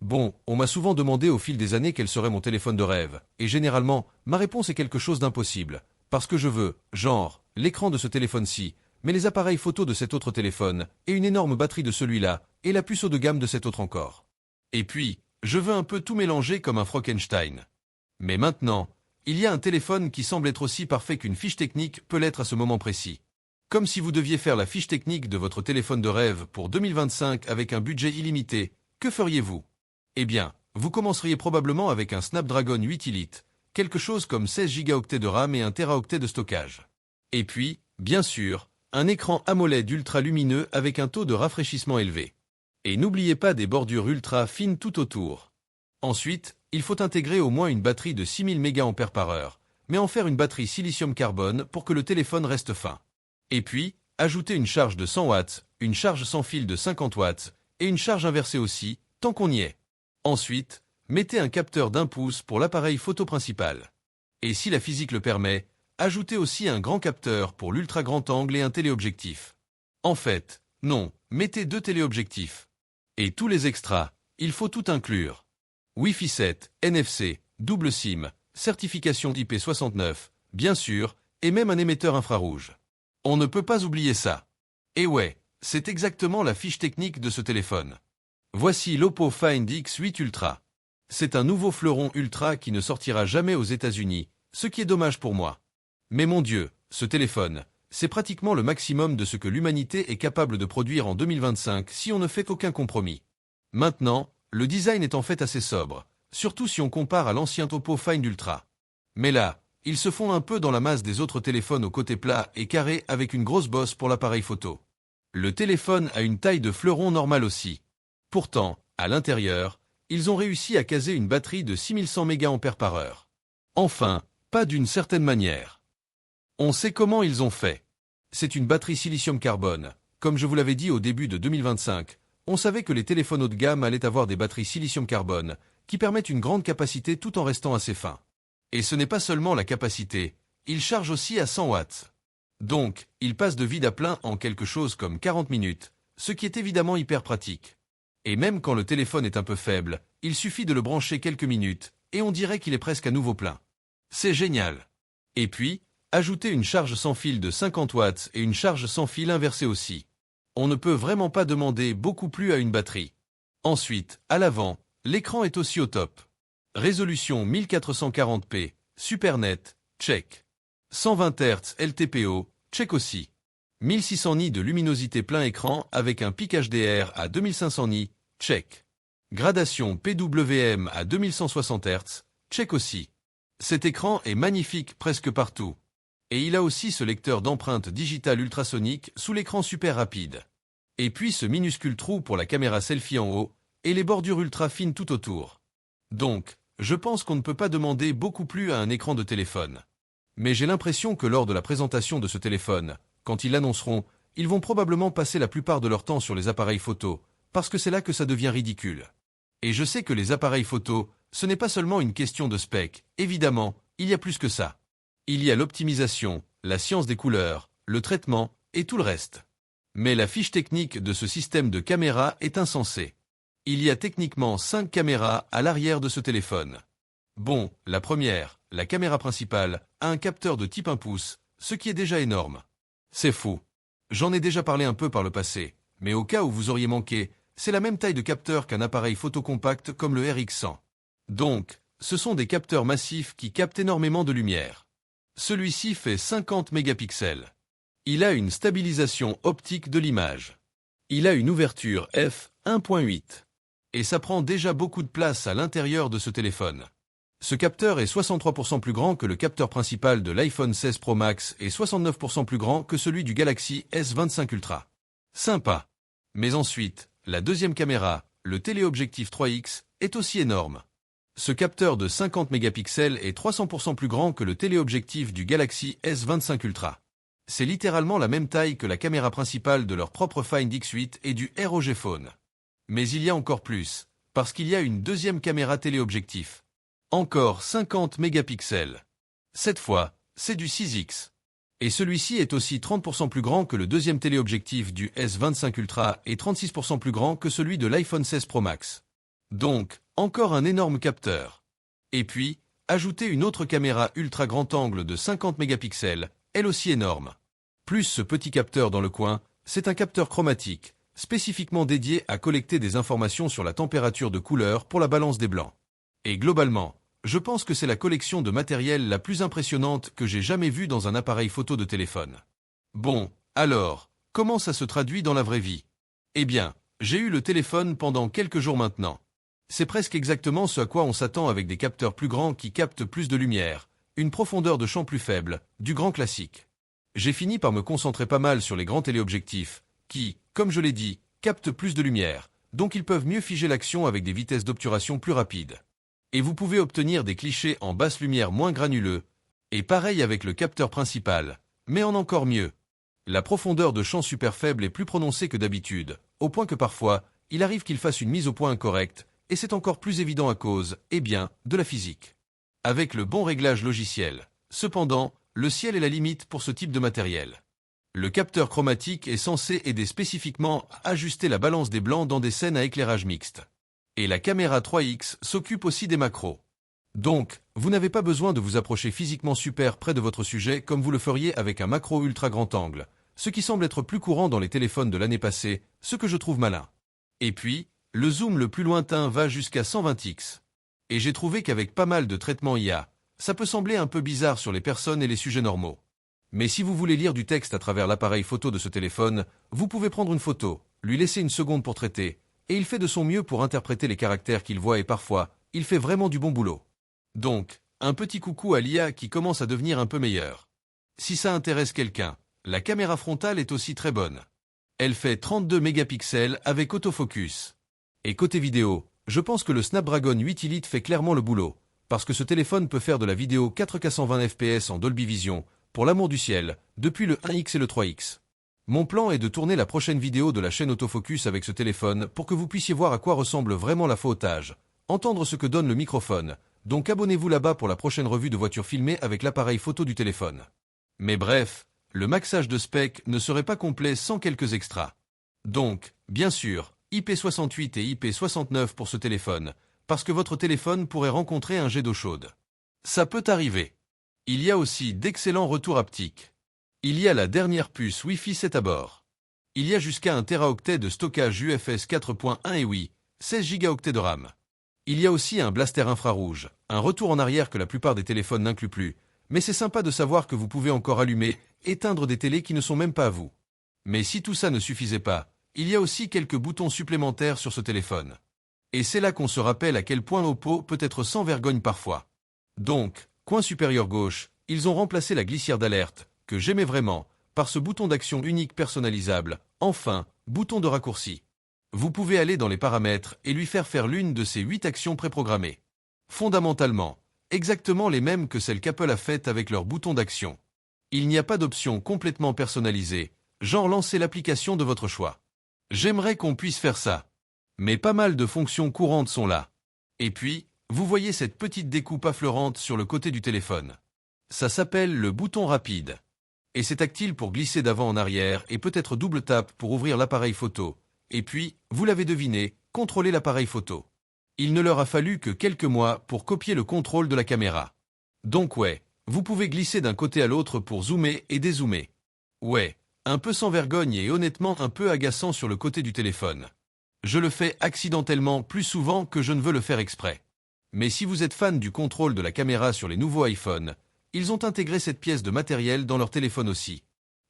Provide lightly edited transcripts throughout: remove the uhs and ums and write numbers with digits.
Bon, on m'a souvent demandé au fil des années quel serait mon téléphone de rêve, et généralement, ma réponse est quelque chose d'impossible. Parce que je veux, genre, l'écran de ce téléphone-ci, mais les appareils photo de cet autre téléphone, et une énorme batterie de celui-là, et la puce haut de gamme de cet autre encore. Et puis, je veux un peu tout mélanger comme un Frankenstein. Mais maintenant, il y a un téléphone qui semble être aussi parfait qu'une fiche technique peut l'être à ce moment précis. Comme si vous deviez faire la fiche technique de votre téléphone de rêve pour 2025 avec un budget illimité, que feriez-vous? Eh bien, vous commenceriez probablement avec un Snapdragon 8 Elite, quelque chose comme 16 Go de RAM et 1 Teraoctet de stockage. Et puis, bien sûr, un écran AMOLED ultra lumineux avec un taux de rafraîchissement élevé. Et n'oubliez pas des bordures ultra fines tout autour. Ensuite, il faut intégrer au moins une batterie de 6000 mAh, mais en faire une batterie silicium-carbone pour que le téléphone reste fin. Et puis, ajoutez une charge de 100 watts, une charge sans fil de 50 watts, et une charge inversée aussi, tant qu'on y est. Ensuite, mettez un capteur d'1 pouce pour l'appareil photo principal. Et si la physique le permet, ajoutez aussi un grand capteur pour l'ultra grand angle et un téléobjectif. En fait, non, mettez 2 téléobjectifs. Et tous les extras, il faut tout inclure. Wi-Fi 7, NFC, double SIM, certification IP69, bien sûr, et même un émetteur infrarouge. On ne peut pas oublier ça. Et ouais, c'est exactement la fiche technique de ce téléphone. Voici l'Oppo Find X8 Ultra. C'est un nouveau fleuron ultra qui ne sortira jamais aux États-Unis, ce qui est dommage pour moi. Mais mon Dieu, ce téléphone, c'est pratiquement le maximum de ce que l'humanité est capable de produire en 2025 si on ne fait aucun compromis. Maintenant, le design est en fait assez sobre, surtout si on compare à l'ancien Oppo Find Ultra. Mais là, ils se font un peu dans la masse des autres téléphones au côté plat et carré avec une grosse bosse pour l'appareil photo. Le téléphone a une taille de fleuron normale aussi. Pourtant, à l'intérieur, ils ont réussi à caser une batterie de 6100 mAh. Enfin, pas d'une certaine manière. On sait comment ils ont fait. C'est une batterie silicium-carbone. Comme je vous l'avais dit au début de 2025, on savait que les téléphones haut de gamme allaient avoir des batteries silicium-carbone qui permettent une grande capacité tout en restant assez fins. Et ce n'est pas seulement la capacité, ils chargent aussi à 100 watts. Donc, ils passent de vide à plein en quelque chose comme 40 minutes, ce qui est évidemment hyper pratique. Et même quand le téléphone est un peu faible, il suffit de le brancher quelques minutes, et on dirait qu'il est presque à nouveau plein. C'est génial. Et puis, ajoutez une charge sans fil de 50 watts et une charge sans fil inversée aussi. On ne peut vraiment pas demander beaucoup plus à une batterie. Ensuite, à l'avant, l'écran est aussi au top. Résolution 1440p, super net, check. 120 Hz LTPO, check aussi. 1600 nits de luminosité plein écran avec un pic HDR à 2500 nits, check. Gradation PWM à 2160 Hz, check aussi. Cet écran est magnifique presque partout. Et il a aussi ce lecteur d'empreintes digitales ultrasoniques sous l'écran super rapide. Et puis ce minuscule trou pour la caméra selfie en haut, et les bordures ultra fines tout autour. Donc, je pense qu'on ne peut pas demander beaucoup plus à un écran de téléphone. Mais j'ai l'impression que lors de la présentation de ce téléphone, quand ils l'annonceront, ils vont probablement passer la plupart de leur temps sur les appareils photo, parce que c'est là que ça devient ridicule. Et je sais que les appareils photo, ce n'est pas seulement une question de spec, évidemment, il y a plus que ça. Il y a l'optimisation, la science des couleurs, le traitement, et tout le reste. Mais la fiche technique de ce système de caméra est insensée. Il y a techniquement 5 caméras à l'arrière de ce téléphone. Bon, la première, la caméra principale, a un capteur de type 1 pouce, ce qui est déjà énorme. C'est fou. J'en ai déjà parlé un peu par le passé, mais au cas où vous auriez manqué, c'est la même taille de capteur qu'un appareil photo compact comme le RX100. Donc, ce sont des capteurs massifs qui captent énormément de lumière. Celui-ci fait 50 mégapixels. Il a une stabilisation optique de l'image. Il a une ouverture f1.8. Et ça prend déjà beaucoup de place à l'intérieur de ce téléphone. Ce capteur est 63% plus grand que le capteur principal de l'iPhone 16 Pro Max et 69% plus grand que celui du Galaxy S25 Ultra. Sympa. Mais ensuite, la deuxième caméra, le téléobjectif 3X, est aussi énorme. Ce capteur de 50 mégapixels est 300% plus grand que le téléobjectif du Galaxy S25 Ultra. C'est littéralement la même taille que la caméra principale de leur propre Find X8 et du ROG Phone. Mais il y a encore plus, parce qu'il y a une deuxième caméra téléobjectif. Encore 50 mégapixels. Cette fois, c'est du 6X. Et celui-ci est aussi 30% plus grand que le deuxième téléobjectif du S25 Ultra et 36% plus grand que celui de l'iPhone 16 Pro Max. Donc, encore un énorme capteur. Et puis, ajoutez une autre caméra ultra grand angle de 50 mégapixels, elle aussi énorme. Plus ce petit capteur dans le coin, c'est un capteur chromatique, spécifiquement dédié à collecter des informations sur la température de couleur pour la balance des blancs. Et globalement, je pense que c'est la collection de matériel la plus impressionnante que j'ai jamais vue dans un appareil photo de téléphone. Bon, alors, comment ça se traduit dans la vraie vie? Eh bien, j'ai eu le téléphone pendant quelques jours maintenant. C'est presque exactement ce à quoi on s'attend avec des capteurs plus grands qui captent plus de lumière, une profondeur de champ plus faible, du grand classique. J'ai fini par me concentrer pas mal sur les grands téléobjectifs, qui, comme je l'ai dit, captent plus de lumière, donc ils peuvent mieux figer l'action avec des vitesses d'obturation plus rapides. Et vous pouvez obtenir des clichés en basse lumière moins granuleux, et pareil avec le capteur principal, mais en encore mieux. La profondeur de champ super faible est plus prononcée que d'habitude, au point que parfois, il arrive qu'il fasse une mise au point incorrecte, et c'est encore plus évident à cause, eh bien, de la physique. Avec le bon réglage logiciel. Cependant, le ciel est la limite pour ce type de matériel. Le capteur chromatique est censé aider spécifiquement à ajuster la balance des blancs dans des scènes à éclairage mixte. Et la caméra 3X s'occupe aussi des macros. Donc, vous n'avez pas besoin de vous approcher physiquement super près de votre sujet comme vous le feriez avec un macro ultra grand angle, ce qui semble être plus courant dans les téléphones de l'année passée, ce que je trouve malin. Et puis, le zoom le plus lointain va jusqu'à 120x. Et j'ai trouvé qu'avec pas mal de traitements IA, ça peut sembler un peu bizarre sur les personnes et les sujets normaux. Mais si vous voulez lire du texte à travers l'appareil photo de ce téléphone, vous pouvez prendre une photo, lui laisser une seconde pour traiter, et il fait de son mieux pour interpréter les caractères qu'il voit et parfois, il fait vraiment du bon boulot. Donc, un petit coucou à l'IA qui commence à devenir un peu meilleure. Si ça intéresse quelqu'un, la caméra frontale est aussi très bonne. Elle fait 32 mégapixels avec autofocus. Et côté vidéo, je pense que le Snapdragon 8 Elite fait clairement le boulot, parce que ce téléphone peut faire de la vidéo 4K 120 fps en Dolby Vision, pour l'amour du ciel, depuis le 1X et le 3X. Mon plan est de tourner la prochaine vidéo de la chaîne autofocus avec ce téléphone pour que vous puissiez voir à quoi ressemble vraiment la photage, entendre ce que donne le microphone, donc abonnez-vous là-bas pour la prochaine revue de voiture filmée avec l'appareil photo du téléphone. Mais bref, le maxage de spec ne serait pas complet sans quelques extras. Donc, bien sûr, IP68 et IP69 pour ce téléphone, parce que votre téléphone pourrait rencontrer un jet d'eau chaude. Ça peut arriver. Il y a aussi d'excellents retours haptiques. Il y a la dernière puce Wi-Fi 7 à bord. Il y a jusqu'à 1 Teraoctet de stockage UFS 4.1 et oui, 16 Go de RAM. Il y a aussi un blaster infrarouge, un retour en arrière que la plupart des téléphones n'incluent plus, mais c'est sympa de savoir que vous pouvez encore allumer, éteindre des télés qui ne sont même pas à vous. Mais si tout ça ne suffisait pas, il y a aussi quelques boutons supplémentaires sur ce téléphone. Et c'est là qu'on se rappelle à quel point Oppo peut être sans vergogne parfois. Donc, coin supérieur gauche, ils ont remplacé la glissière d'alerte, que j'aimais vraiment, par ce bouton d'action unique personnalisable, enfin, bouton de raccourci. Vous pouvez aller dans les paramètres et lui faire l'une de ces 8 actions préprogrammées. Fondamentalement, exactement les mêmes que celles qu'Apple a faites avec leur bouton d'action. Il n'y a pas d'option complètement personnalisée, genre lancer l'application de votre choix. J'aimerais qu'on puisse faire ça. Mais pas mal de fonctions courantes sont là. Et puis, vous voyez cette petite découpe affleurante sur le côté du téléphone. Ça s'appelle le bouton rapide. Et c'est tactile pour glisser d'avant en arrière et peut-être double tape pour ouvrir l'appareil photo. Et puis, vous l'avez deviné, contrôler l'appareil photo. Il ne leur a fallu que quelques mois pour copier le contrôle de la caméra. Donc ouais, vous pouvez glisser d'un côté à l'autre pour zoomer et dézoomer. Ouais, un peu sans vergogne et honnêtement un peu agaçant sur le côté du téléphone. Je le fais accidentellement plus souvent que je ne veux le faire exprès. Mais si vous êtes fan du contrôle de la caméra sur les nouveaux iPhone, ils ont intégré cette pièce de matériel dans leur téléphone aussi.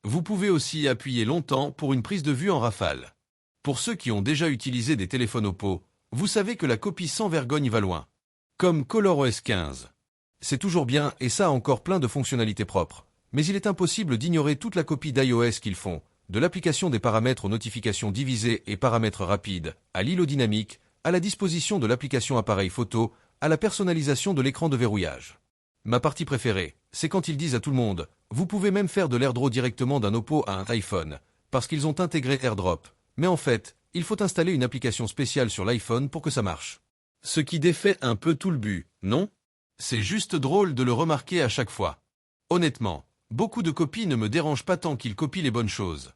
Vous pouvez aussi appuyer longtemps pour une prise de vue en rafale. Pour ceux qui ont déjà utilisé des téléphones Oppo, vous savez que la copie sans vergogne va loin. Comme ColorOS 15. C'est toujours bien et ça a encore plein de fonctionnalités propres. Mais il est impossible d'ignorer toute la copie d'iOS qu'ils font, de l'application des paramètres aux notifications divisées et paramètres rapides, à l'îlot dynamique, à la disposition de l'application appareil photo, à la personnalisation de l'écran de verrouillage. Ma partie préférée, c'est quand ils disent à tout le monde, vous pouvez même faire de l'AirDraw directement d'un Oppo à un iPhone, parce qu'ils ont intégré AirDrop. Mais en fait, il faut installer une application spéciale sur l'iPhone pour que ça marche. Ce qui défait un peu tout le but, non? C'est juste drôle de le remarquer à chaque fois. Honnêtement, beaucoup de copies ne me dérangent pas tant qu'ils copient les bonnes choses.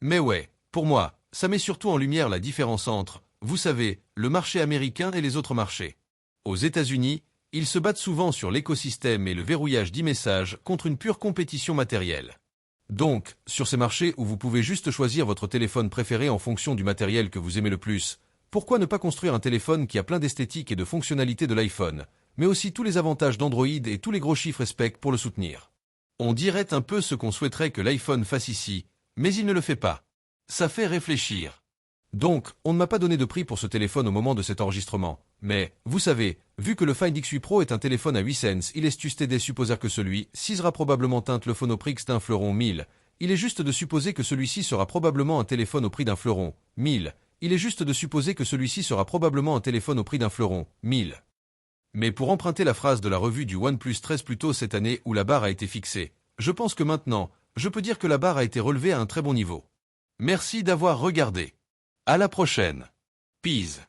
Mais ouais, pour moi, ça met surtout en lumière la différence entre vous savez, le marché américain et les autres marchés. Aux États-Unis, ils se battent souvent sur l'écosystème et le verrouillage d'e-messages contre une pure compétition matérielle. Donc, sur ces marchés où vous pouvez juste choisir votre téléphone préféré en fonction du matériel que vous aimez le plus, pourquoi ne pas construire un téléphone qui a plein d'esthétique et de fonctionnalités de l'iPhone, mais aussi tous les avantages d'Android et tous les gros chiffres et specs pour le soutenir? On dirait un peu ce qu'on souhaiterait que l'iPhone fasse ici, mais il ne le fait pas. Ça fait réfléchir. Donc, on ne m'a pas donné de prix pour ce téléphone au moment de cet enregistrement. Mais, vous savez, vu que le Find X8 Pro est un téléphone à 8 cents, il est juste de supposer que celui-ci sera probablement teinte le phone au prix d'un fleuron 1000. Il est juste de supposer que celui-ci sera probablement un téléphone au prix d'un fleuron 1000. Il est juste de supposer que celui-ci sera probablement un téléphone au prix d'un fleuron 1000. Mais pour emprunter la phrase de la revue du OnePlus 13 plus tôt cette année où la barre a été fixée, je pense que maintenant, je peux dire que la barre a été relevée à un très bon niveau. Merci d'avoir regardé. À la prochaine. Peace.